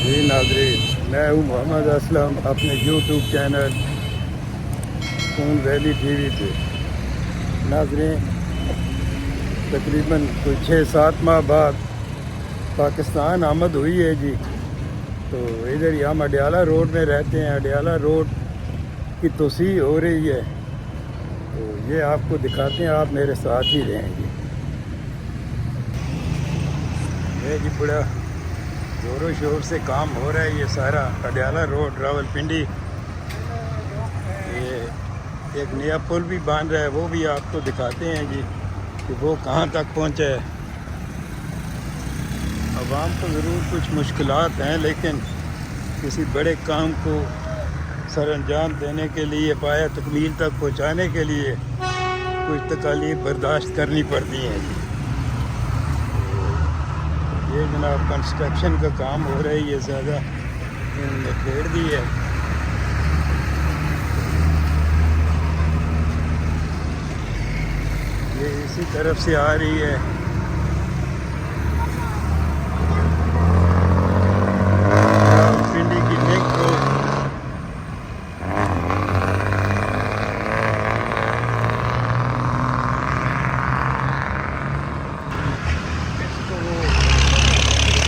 जी नाज़रीन, मैं हूँ मोहम्मद असलम अपने यूट्यूब चैनल खून वैली टीवी पे। नाज़रीन, तकरीबन कोई 6-7 माह बाद पाकिस्तान आमद हुई है जी। तो इधर ही हम अडियाला रोड में रहते हैं। अडियाला रोड की तोसी हो रही है, तो ये आपको दिखाते हैं, आप मेरे साथ ही रहेंगे। ये जी बड़ा ज़ोरों शोर से काम हो रहा है। ये सारा अडियाला रोड रावलपिंडी, ये एक नया पुल भी बन रहा है, वो भी आपको दिखाते हैं जी कि वो कहाँ तक पहुँचा है। आवाम को ज़रूर कुछ मुश्किलात हैं, लेकिन किसी बड़े काम को सर अंजाम देने के लिए, पाया तकमील तक पहुँचाने के लिए कुछ तकालीफ बर्दाश्त करनी पड़ती हैं जी। ये जनाब कंस्ट्रक्शन का काम हो रहा है, ये ज़्यादा इन्होंने खेड़ दी है। ये इसी तरफ से आ रही है। रावलपिंडी की link road,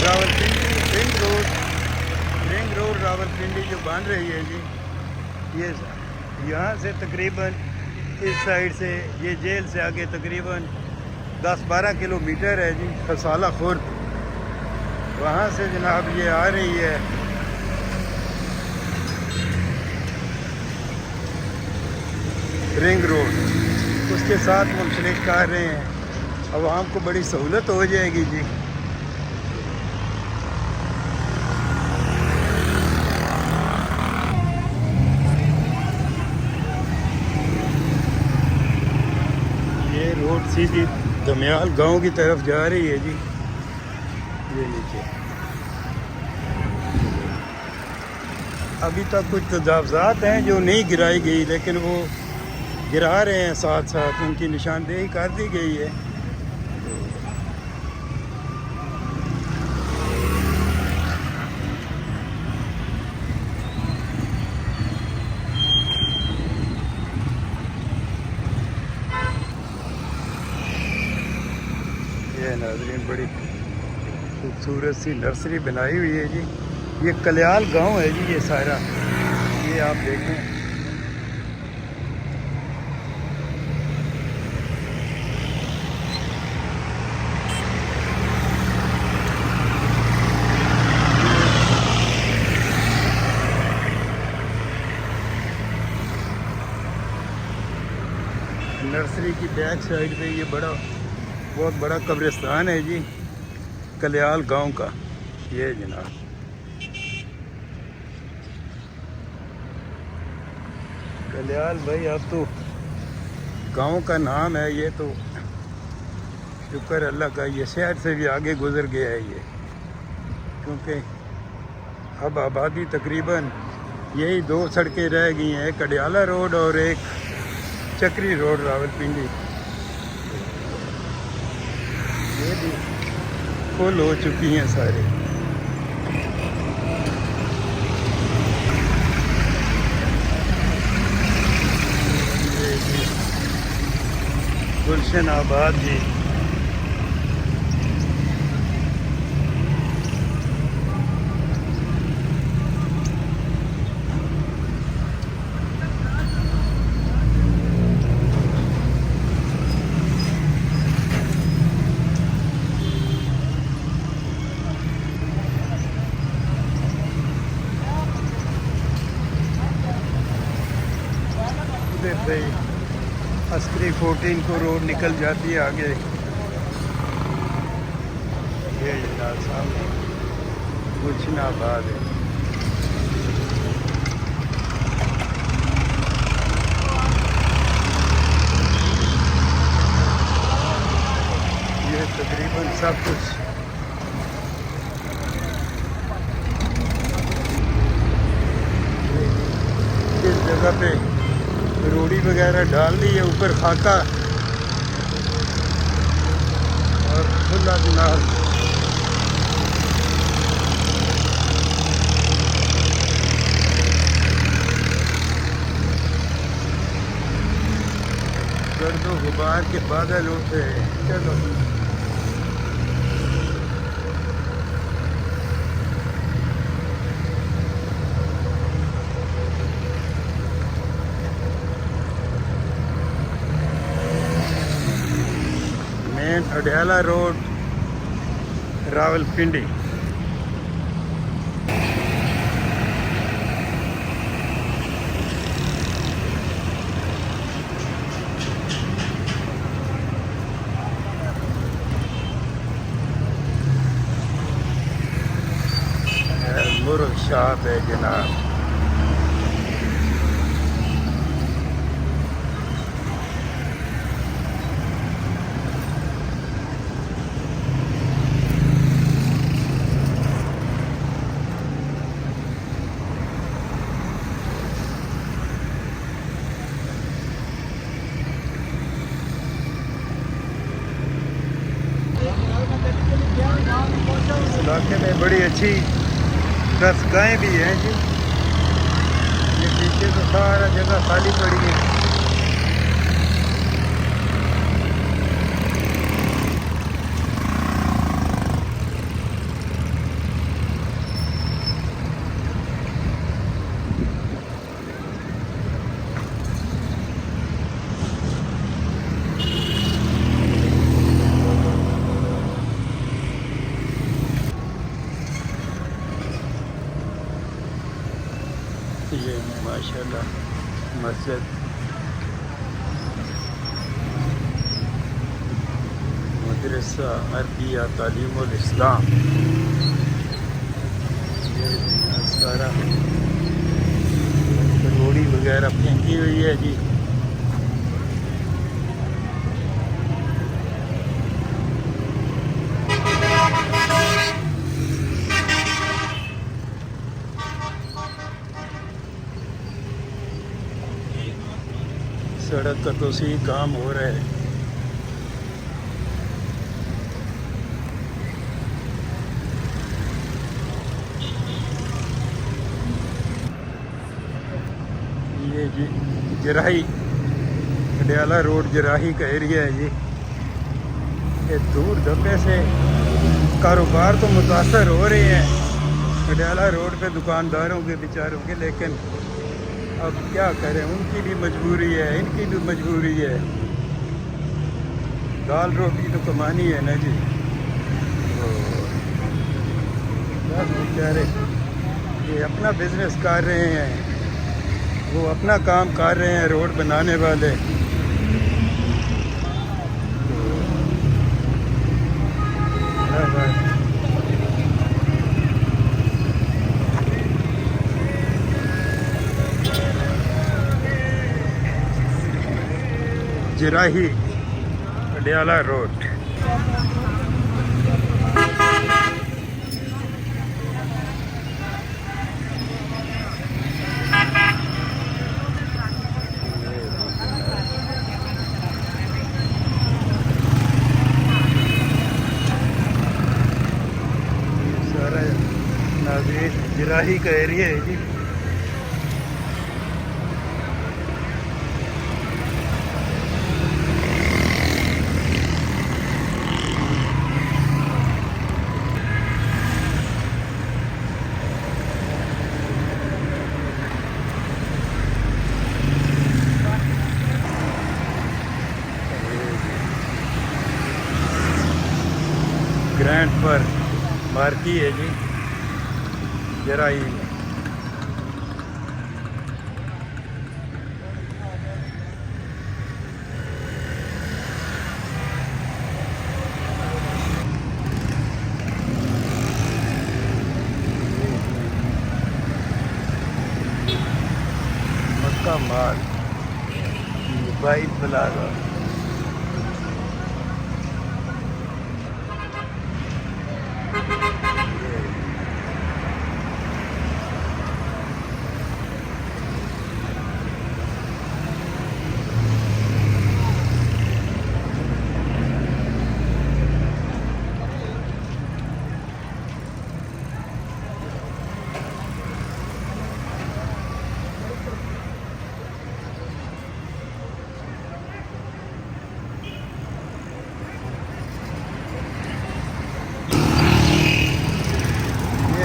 Rawalpindi ring road Rawalpindi जो बन रही है जी, ये यहाँ से तकरीबन इस साइड से, ये जेल से आगे तकरीबन 10-12 किलोमीटर है जी, खसाला खुर्द। वहाँ से जनाब ये आ रही है रिंग रोड, उसके साथ मुंसलिक कर रहे हैं। आवाम को बड़ी सहूलत हो जाएगी जी। ये रोड सीधी दमियाल गांव की तरफ जा रही है जी। ये नीचे अभी तक कुछ तजावज़ात हैं जो नहीं गिराई गई, लेकिन वो गिरा रहे हैं, साथ साथ उनकी निशानदेही कर दी गई है। ये नाज़रीन बड़ी खूबसूरत सी नर्सरी बनाई हुई है जी। ये कल्याल गांव है जी, ये सारा, ये आप देखें। नर्सरी की बैक साइड पे ये बहुत बड़ा कब्रिस्तान है जी, कल्याल गांव का। ये जनाब कल्याल भाई, अब तो गांव का नाम है ये, तो शुक्र अल्लाह का, ये शहर से भी आगे गुजर गया है ये, क्योंकि अब आबादी तकरीबन यही 2 सड़कें रह गई हैं, एक अडियाला रोड और एक चक्री रोड रावलपिंडी। ये भी फुल हो चुकी हैं सारे। ये जी गुलशन आबाद जी, उधर से अस्करी 14 को रोड निकल जाती है आगे। ये जनाब सामने गुलशन आबाद है। ये तकरीबन सब कुछ इस जगह पे रोड़ी वगैरह डाल दी है, ऊपर खाका और खुला जनाब बाहर के बादल उठे। चलो मेन अडयाला रोड, रावलपिंडी। मुर्ग शॉप है जनाब। इस इलाके में बड़ी अच्छी 10 गायें भी हैं जी। ये पीछे तो सारा जगह खाली पड़ी है। ये माशाल्लाह मस्जिद, मदरसा अरबिया तालीमुल इस्लाम। ये सारा रोड़ी वगैरह फेंकी हुई है जी। सड़क का तो सही काम हो रहा है। ये जी जराही, अडयाला रोड जराही का एरिया है जी। ये दूर दबे से कारोबार तो मुतासर हो रहे हैं अडयाला रोड पे दुकानदारों के बेचारों के, लेकिन अब क्या करें, उनकी भी मजबूरी है, इनकी भी मजबूरी है। दाल रोटी तो कमानी है ना जी। तो बस बेचारे ये अपना बिजनेस कर रहे हैं, वो अपना काम कर रहे हैं, रोड बनाने वाले। जराही अडयाला रोड। सारा नाज़रीन जराही का एरिया है जी। ग्रैंड पर मार्की है जी जराही में। मक्का माल मोबाइल प्लाजा।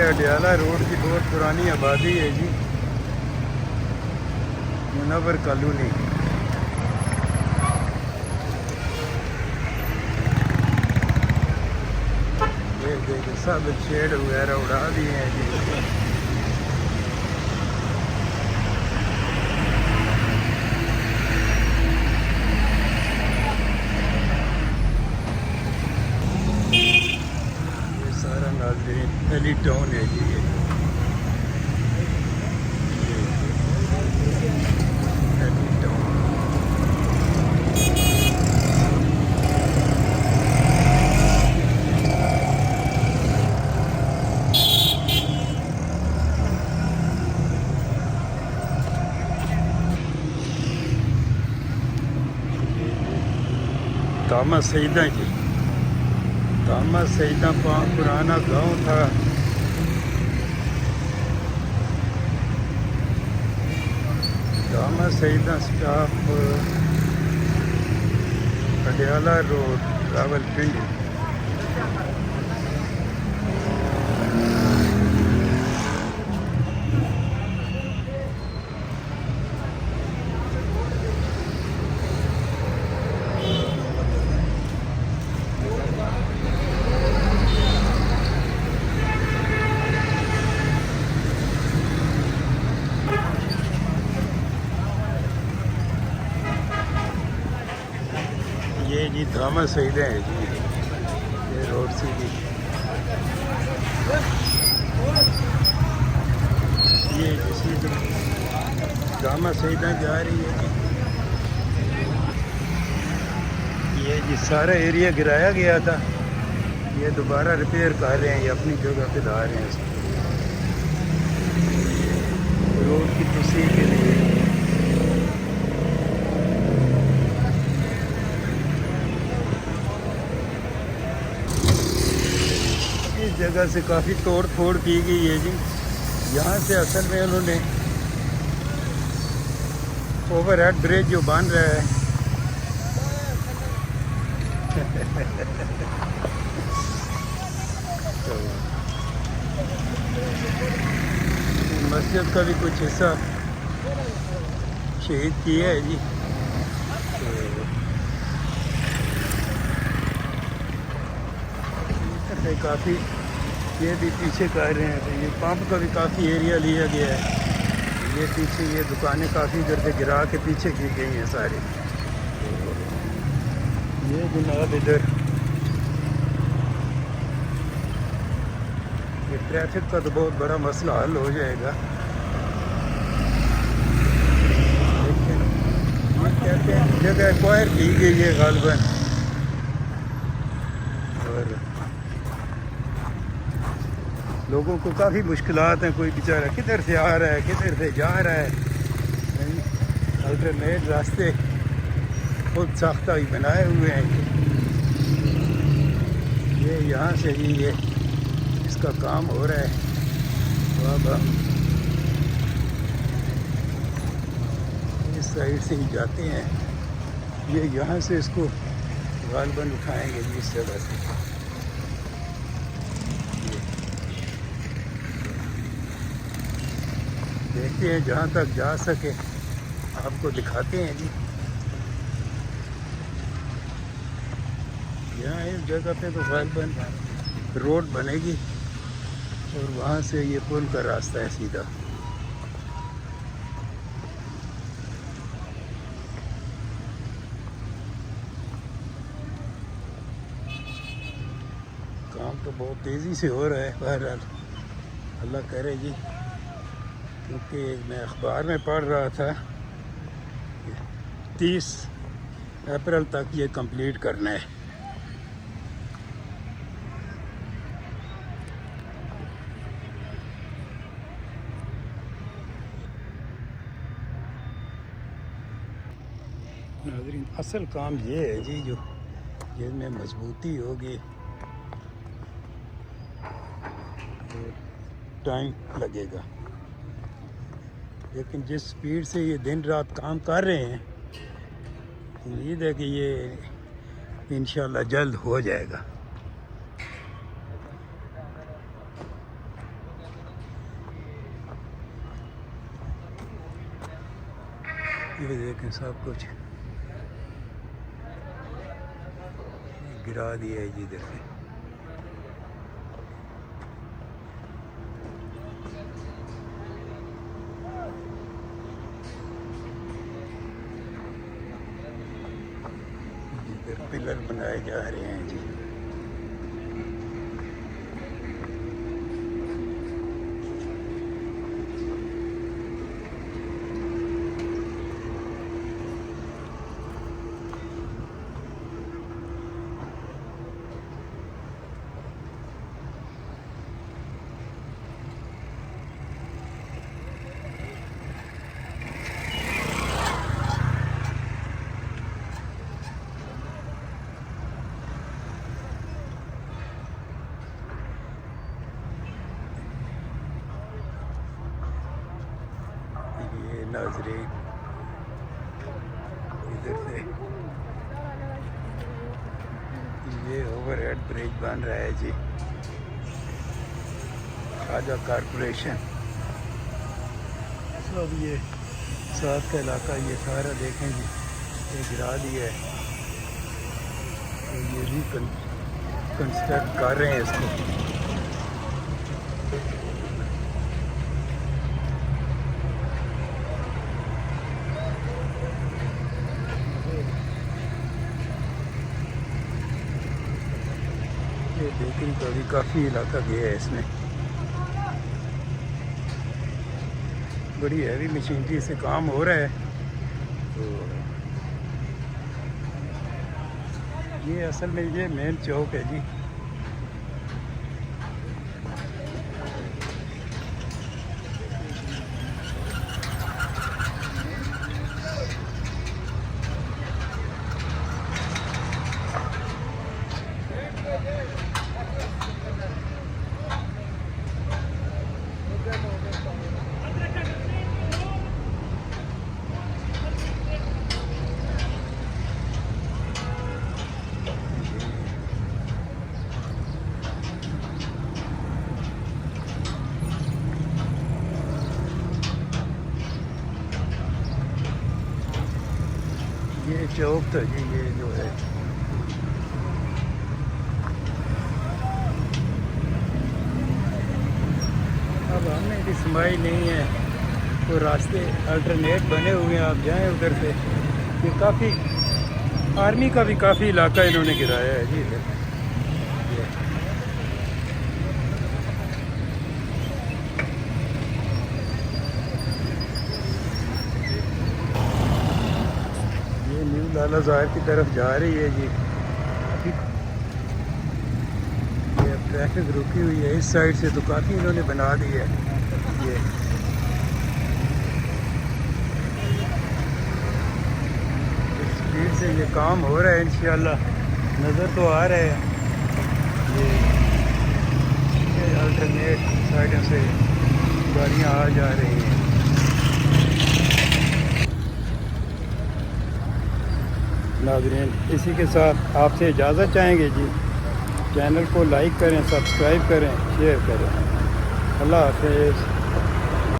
अडियाला रोड की बहुत पुरानी आबादी है जी, मुनव्वर कॉलोनी। ये देखिए सब शेड वगैरह उड़ा दिए हैं जी। ये सारा नाज़रीन एली टाउन है जी। ये एली टाउन। दामा सईदा जी, दामा सईदा पुराना गांव था। दामा सईदा स्टाफ अडियाला रोड रावलपिंडी। ये जी दामा सईदा है जी, ये रोड सीधी। ये सीधी दामा सईदा जा रही है जी। ये जी सारा एरिया गिराया गया था, ये दोबारा रिपेयर कर रहे हैं, ये अपनी जगह पे ला रहे हैं इसको रोड की तोसीह के लिए। इस जगह से काफ़ी तोड़ फोड़ की गई है जी। यहाँ से असल में उन्होंने ओवरहेड ब्रिज जो बन रहा है तो मस्जिद का भी कुछ हिस्सा शहीद किया है जी। तो काफ़ी ये भी पीछे कर रहे हैं, तो ये पंप का भी काफ़ी एरिया लिया गया है। ये पीछे ये दुकानें काफ़ी इधर से गिरा के पीछे की गई हैं सारी। ये जनाब इधर ये ट्रैफिक का तो बहुत बड़ा मसला हल हो जाएगा, लेकिन ये कहते हैं जगह एक्वायर की गई है गालिबन, और लोगों को काफ़ी मुश्किलात हैं। कोई बेचारा किधर से आ रहा है, किधर से जा रहा है। अल्टरनेट रास्ते खुद साख्ता ही बनाए हुए हैं। ये यहाँ से ही ये इसका काम हो रहा है। तो अब हम इस साइड से ही जाते हैं। ये यहाँ से इसको गालिबन उठाएंगे जी, इस जगह से। देखते हैं जहाँ तक जा सके आपको दिखाते हैं जी। यहाँ इस जगह पे तो गालिबन रोड बनेगी और वहाँ से ये पुल का रास्ता है सीधा। काम तो बहुत तेज़ी से हो रहा है, बहरहाल अल्लाह करे जी। क्योंकि मैं अखबार में पढ़ रहा था 30 अप्रैल तक ये कंप्लीट करना है। नाज़रीन असल काम ये है जी, जो जिसमें मजबूती होगी टाइम लगेगा, लेकिन जिस स्पीड से ये दिन रात काम कर रहे हैं, उम्मीद है कि ये इंशाल्लाह जल्द हो जाएगा। ये देखें सब कुछ गिरा दिया है जी इधर से। इधर पिलर बनाए जा रहे हैं जी। नाज़रीन इधर से ये ओवरहेड ब्रिज बन रहा है जी। खाजा कॉरपोरेशन सब ये साथ का इलाका ये सारा देखें जी, ये गिरा दिया है। तो ये भी कंस्ट्रक्ट कर रहे हैं इसको। लेकिन तो अभी काफ़ी इलाका गया है इसमें। बड़ी हैवी मशीनरी से काम हो रहा है। तो ये असल में ये मेन चौक है जी। ये चौक था जी, ये जो है अब हमें भी समाई नहीं है। तो रास्ते अल्टरनेट बने हुए हैं, आप जाएं उधर से। ये काफ़ी आर्मी का भी काफ़ी इलाका इन्होंने गिराया है जी इधर। न्यू लाला ज़ाहिर की तरफ जा रही है जी। ये ट्रैफिक रुकी हुई है इस साइड से, तो काफ़ी इन्होंने बना दी है। ये स्पीड से ये काम हो रहा है इंशाल्लाह, नज़र तो आ रहा है। ये अल्टरनेट साइडों से गाड़ियाँ आ जा रही हैं। नाज़रीन इसी के साथ आपसे इजाज़त चाहेंगे जी। चैनल को लाइक करें, सब्सक्राइब करें, शेयर करें। अल्लाह हाफ़िज़।